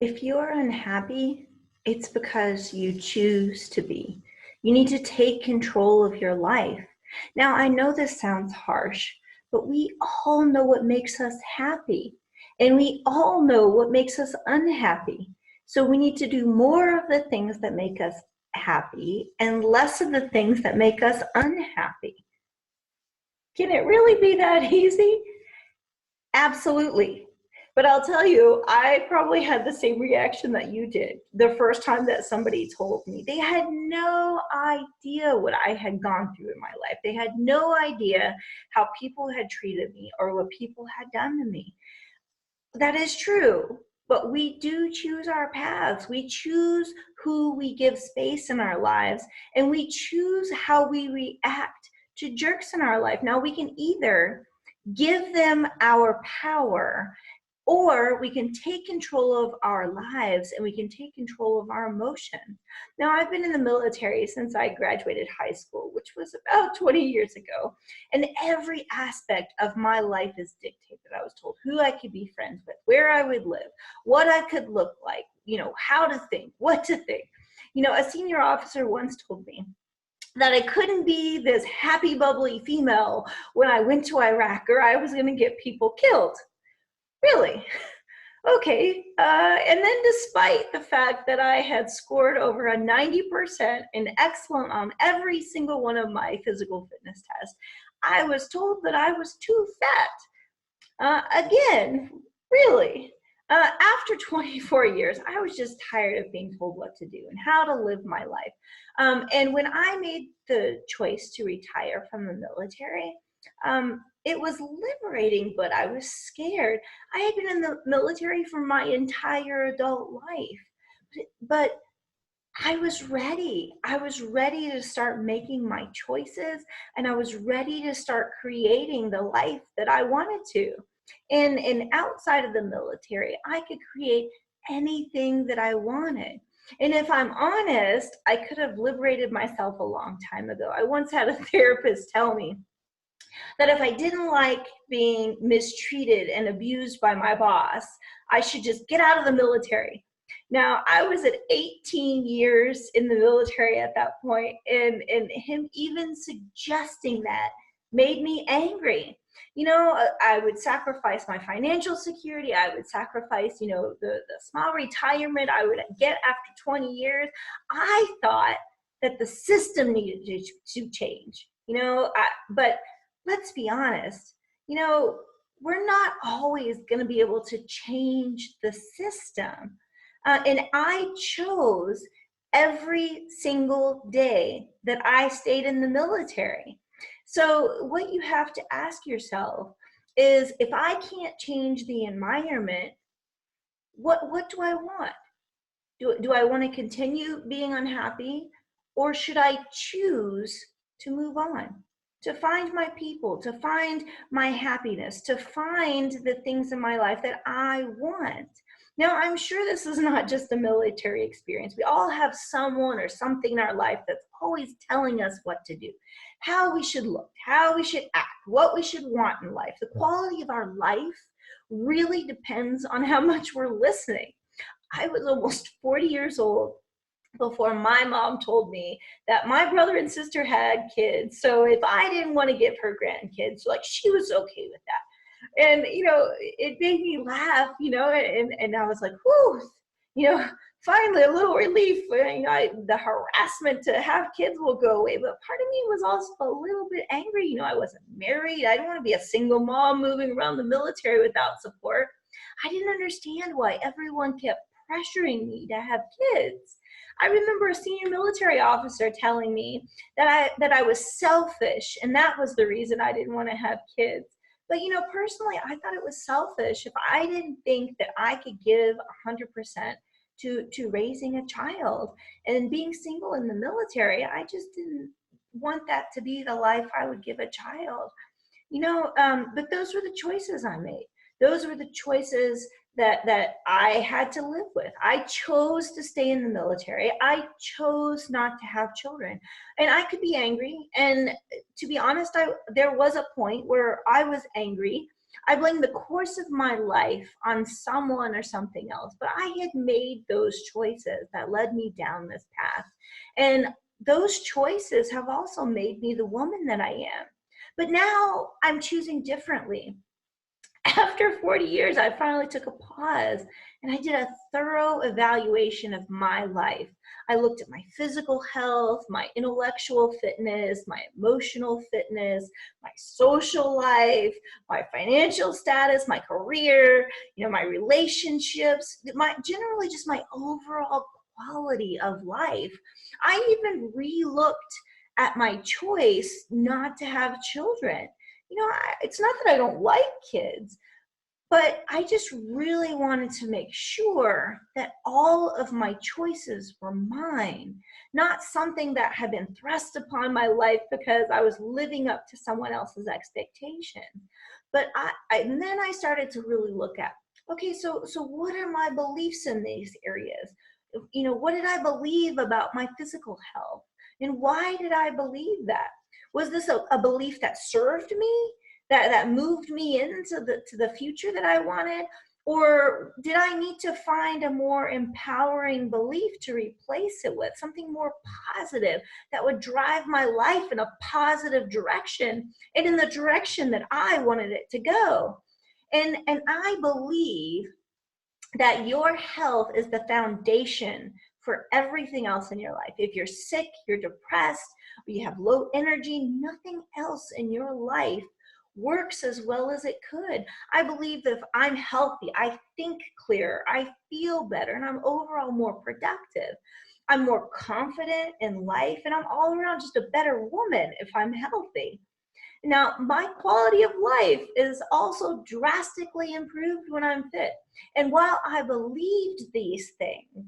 If you're unhappy, it's because you choose to be. You need to take control of your life. Now, I know this sounds harsh, but we all know what makes us happy, and we all know what makes us unhappy. So we need to do more of the things that make us happy and less of the things that make us unhappy. Can it really be that easy? Absolutely. But I'll tell you, I probably had the same reaction that you did the first time that somebody told me. They had no idea what I had gone through in my life. They had no idea how people had treated me or what people had done to me. That is true. But we do choose our paths. We choose who we give space in our lives, and we choose how we react to jerks in our life. Now, we can either give them our power, or we can take control of our lives and we can take control of our emotions. Now, I've been in the military since I graduated high school, which was about 20 years ago. And every aspect of my life is dictated. I was told who I could be friends with, where I would live, what I could look like, how to think, what to think. A senior officer once told me that I couldn't be this happy, bubbly female when I went to Iraq, or I was going to get people killed. Really? Okay. And then despite the fact that I had scored over a 90% and excellent on every single one of my physical fitness tests, I was told that I was too fat. Again, really. After 24 years, I was just tired of being told what to do and how to live my life. And when I made the choice to retire from the military, it was liberating, but I was scared. I had been in the military for my entire adult life, but I was ready. I was ready to start making my choices, and I was ready to start creating the life that I wanted to. And outside of the military, I could create anything that I wanted. And if I'm honest, I could have liberated myself a long time ago. I once had a therapist tell me that if I didn't like being mistreated and abused by my boss, I should just get out of the military. Now, I was at 18 years in the military at that point, and him even suggesting that made me angry. I would sacrifice my financial security. I would sacrifice, the small retirement I would get after 20 years. I thought that the system needed to change, but let's be honest, we're not always going to be able to change the system. And I chose every single day that I stayed in the military. So what you have to ask yourself is, if I can't change the environment, what do I want? Do I want to continue being unhappy, or should I choose to move on, to find my people, to find my happiness, to find the things in my life that I want? Now, I'm sure this is not just a military experience. We all have someone or something in our life that's always telling us what to do, how we should look, how we should act, what we should want in life. The quality of our life really depends on how much we're listening. I was almost 40 years old before my mom told me that my brother and sister had kids. So if I didn't want to give her grandkids, like, she was okay with that. And, it made me laugh, and I was like, whew, finally a little relief. The harassment to have kids will go away. But part of me was also a little bit angry. I wasn't married. I didn't want to be a single mom moving around the military without support. I didn't understand why everyone kept pressuring me to have kids. I remember a senior military officer telling me that I was selfish, and that was the reason I didn't want to have kids. But personally, I thought it was selfish if I didn't think that I could give 100% to raising a child. And being single in the military, I just didn't want that to be the life I would give a child. But those were the choices I made. Those were the choices that I had to live with. I chose to stay in the military. I chose not to have children. And I could be angry. And to be honest, there was a point where I was angry. I blamed the course of my life on someone or something else, but I had made those choices that led me down this path. And those choices have also made me the woman that I am. But now I'm choosing differently. After 40 years, I finally took a pause and I did a thorough evaluation of my life. I looked at my physical health, my intellectual fitness, my emotional fitness, my social life, my financial status, my career, my relationships, my generally just my overall quality of life. I even re-looked at my choice not to have children. It's not that I don't like kids, but I just really wanted to make sure that all of my choices were mine, not something that had been thrust upon my life because I was living up to someone else's expectation. But and then I started to really look at, okay, so what are my beliefs in these areas? What did I believe about my physical health? And why did I believe that? Was this a belief that served me, that moved me into the future that I wanted? Or did I need to find a more empowering belief to replace it with, something more positive that would drive my life in a positive direction and in the direction that I wanted it to go? And I believe that your health is the foundation for everything else in your life. If you're sick, you're depressed, or you have low energy, nothing else in your life works as well as it could. I believe that if I'm healthy, I think clearer, I feel better, and I'm overall more productive. I'm more confident in life, and I'm all around just a better woman if I'm healthy. Now, my quality of life is also drastically improved when I'm fit. And while I believed these things,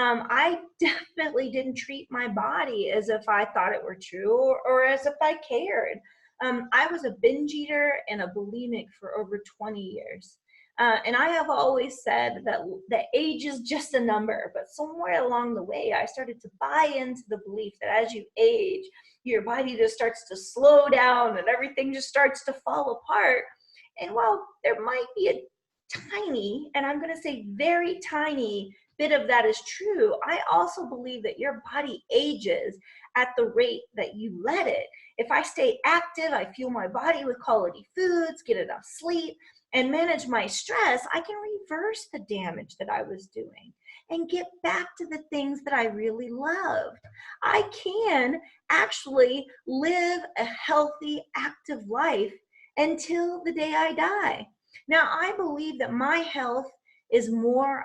I definitely didn't treat my body as if I thought it were true, or as if I cared. I was a binge eater and a bulimic for over 20 years. And I have always said that age is just a number, but somewhere along the way, I started to buy into the belief that as you age, your body just starts to slow down and everything just starts to fall apart. And while there might be a tiny, and I'm going to say very tiny, bit of that is true, I also believe that your body ages at the rate that you let it. If I stay active, I fuel my body with quality foods, get enough sleep, and manage my stress, I can reverse the damage that I was doing and get back to the things that I really loved. I can actually live a healthy, active life until the day I die. Now, I believe that my health is more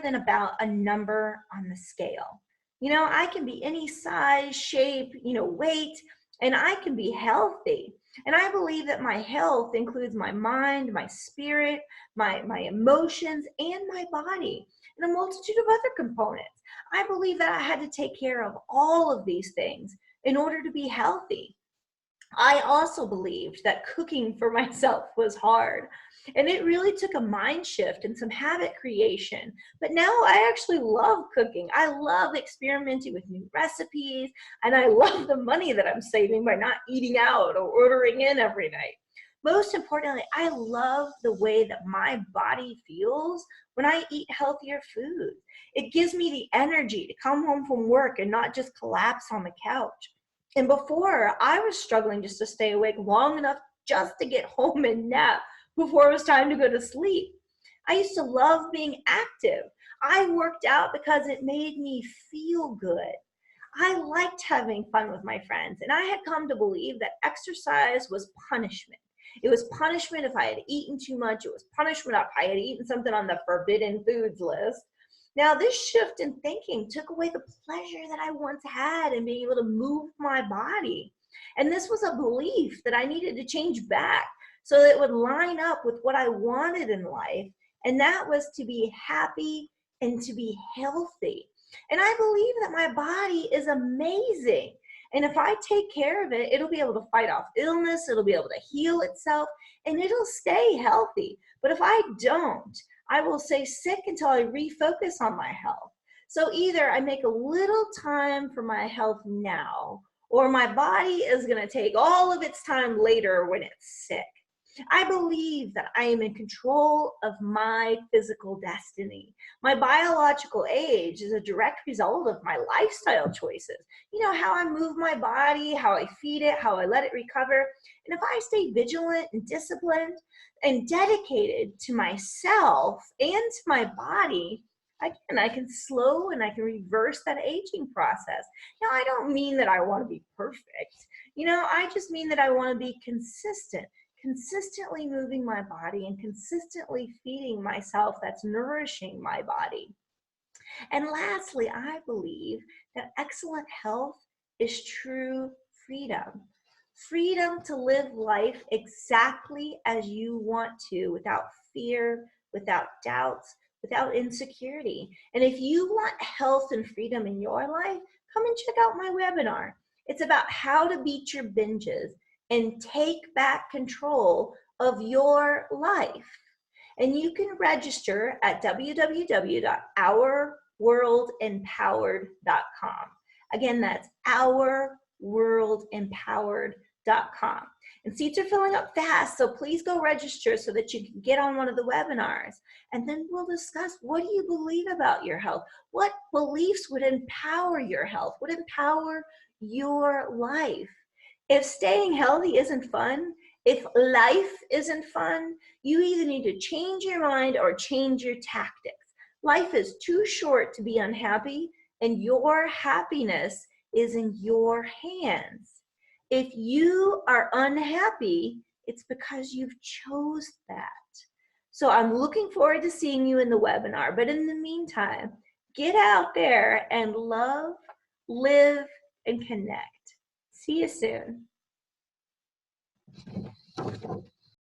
than about a number on the scale. I can be any size, shape, weight, and I can be healthy. And I believe that my health includes my mind, my spirit, my emotions, and my body, and a multitude of other components. I believe that I had to take care of all of these things in order to be healthy. I also believed that cooking for myself was hard. And it really took a mind shift and some habit creation. But now I actually love cooking. I love experimenting with new recipes. And I love the money that I'm saving by not eating out or ordering in every night. Most importantly, I love the way that my body feels when I eat healthier food. It gives me the energy to come home from work and not just collapse on the couch. And before, I was struggling just to stay awake long enough just to get home and nap before it was time to go to sleep. I used to love being active. I worked out because it made me feel good. I liked having fun with my friends, and I had come to believe that exercise was punishment. It was punishment if I had eaten too much. It was punishment if I had eaten something on the forbidden foods list. Now, this shift in thinking took away the pleasure that I once had in being able to move my body. And this was a belief that I needed to change back so that it would line up with what I wanted in life. And that was to be happy and to be healthy. And I believe that my body is amazing. And if I take care of it, it'll be able to fight off illness, it'll be able to heal itself, and it'll stay healthy. But if I don't, I will stay sick until I refocus on my health. So either I make a little time for my health now, or my body is going to take all of its time later when it's sick. I believe that I am in control of my physical destiny. My biological age is a direct result of my lifestyle choices. You know, how I move my body, how I feed it, how I let it recover. And if I stay vigilant and disciplined and dedicated to myself and to my body, I can slow and I can reverse that aging process. Now, I don't mean that I want to be perfect. I just mean that I want to be consistently moving my body and consistently feeding myself that's nourishing my body. And lastly, I believe that excellent health is true freedom. Freedom to live life exactly as you want to, without fear, without doubts, without insecurity. And if you want health and freedom in your life, come and check out my webinar. It's about how to beat your binges and take back control of your life. And you can register at www.ourworldempowered.com. Again, that's ourworldempowered.com. And seats are filling up fast, so please go register so that you can get on one of the webinars. And then we'll discuss, what do you believe about your health? What beliefs would empower your health, would empower your life? If staying healthy isn't fun, if life isn't fun, you either need to change your mind or change your tactics. Life is too short to be unhappy, and your happiness is in your hands. If you are unhappy, it's because you've chose that. So I'm looking forward to seeing you in the webinar. But in the meantime, get out there and love, live, and connect. See you soon.